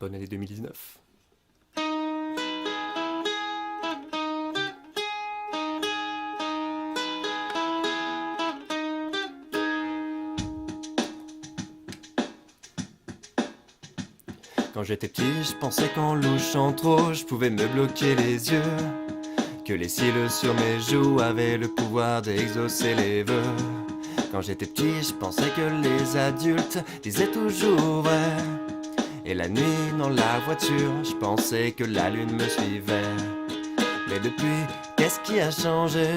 Bonne année 2019. Quand j'étais petit, je pensais qu'en louchant trop, je pouvais me bloquer les yeux. Que les cils sur mes joues avaient le pouvoir d'exaucer les vœux. Quand j'étais petit, je pensais que les adultes disaient toujours vrai. Et la nuit, dans la voiture, je pensais que la lune me suivait. Mais depuis, qu'est-ce qui a changé?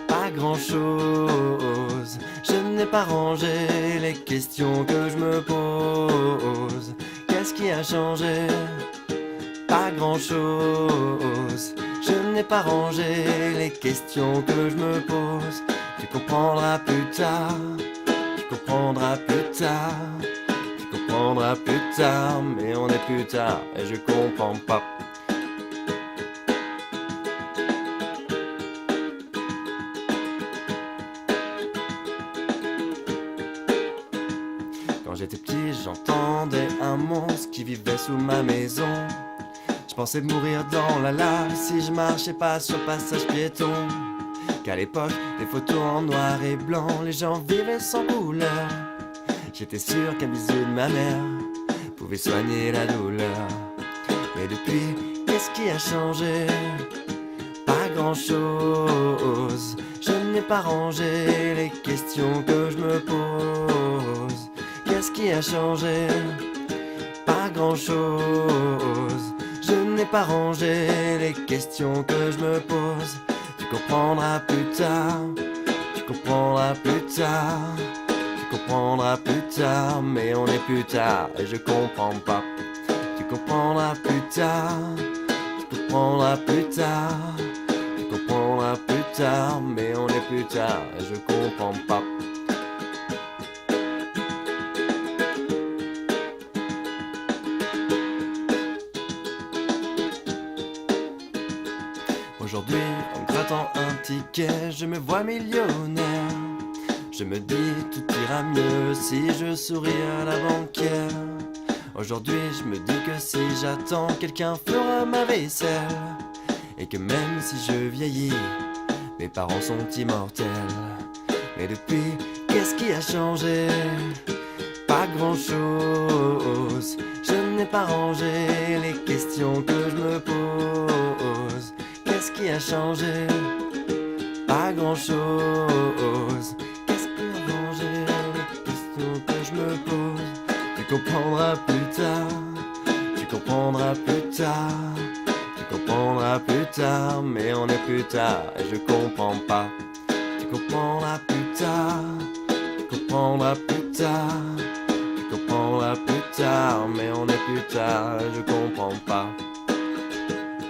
Pas grand-chose. Je n'ai pas rangé les questions que je me pose. Qu'est-ce qui a changé? Pas grand-chose. Je n'ai pas rangé les questions que je me pose. Tu comprendras plus tard. Tu comprendras plus tard. Tu comprendras plus tard. Mais on est plus tard et je comprends pas. Quand j'étais petit, j'entendais un monstre qui vivait sous ma maison. Je pensais mourir dans la lave si je marchais pas sur le passage piéton. Qu'à l'époque, des photos en noir et blanc, les gens vivaient sans couleur. J'étais sûr qu'un bisou de ma mère pouvait soigner la douleur. Mais depuis, qu'est-ce qui a changé? Pas grand-chose. Je n'ai pas rangé les questions que je me pose. Qu'est-ce qui a changé? Pas grand-chose. Je n'ai pas rangé les questions que je me pose. Tu comprendras plus tard. Tu comprendras plus tard. Tu comprendras plus tard. Mais on est plus tard et je comprends pas. Tu comprendras plus tard. Tu comprendras plus tard. Tu comprendras plus tard. Mais on est plus tard et je comprends pas. Aujourd'hui, en grattant un ticket, je me vois millionnaire. Je me dis tout ira mieux si je souris à la banquière. Aujourd'hui, je me dis que si j'attends, quelqu'un fera ma vaisselle. Et que même si je vieillis, mes parents sont immortels. Mais depuis, qu'est-ce qui a changé? Pas grand-chose. Je n'ai pas rangé les questions que je me pose. Qu'est-ce qui a changé? Pas grand-chose. Qu'est-ce qui a changé? Les questions que je me pose. Tu comprendras plus tard. Tu comprendras plus tard. Tu comprendras plus tard. Mais on est plus tard et je comprends pas. Tu comprendras plus tard. Tu comprendras plus tard. Tu comprendras plus tard. Mais on est plus tard et je comprends pas.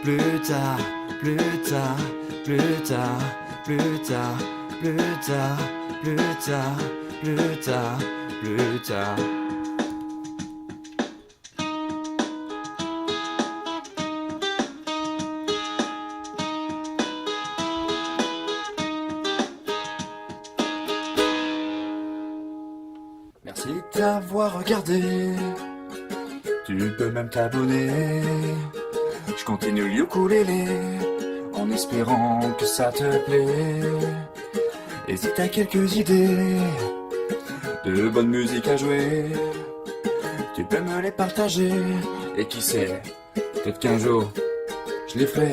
Plus tard. Plus tard, plus tard, plus tard, plus tard, plus tard, plus tard, plus tard. Merci d'avoir regardé. Tu peux même t'abonner. Je continue le ukulélé en espérant que ça te plaît. Et si t'as quelques idées de bonne musique à jouer, tu peux me les partager. Et qui sait, peut-être qu'un jour je les ferai.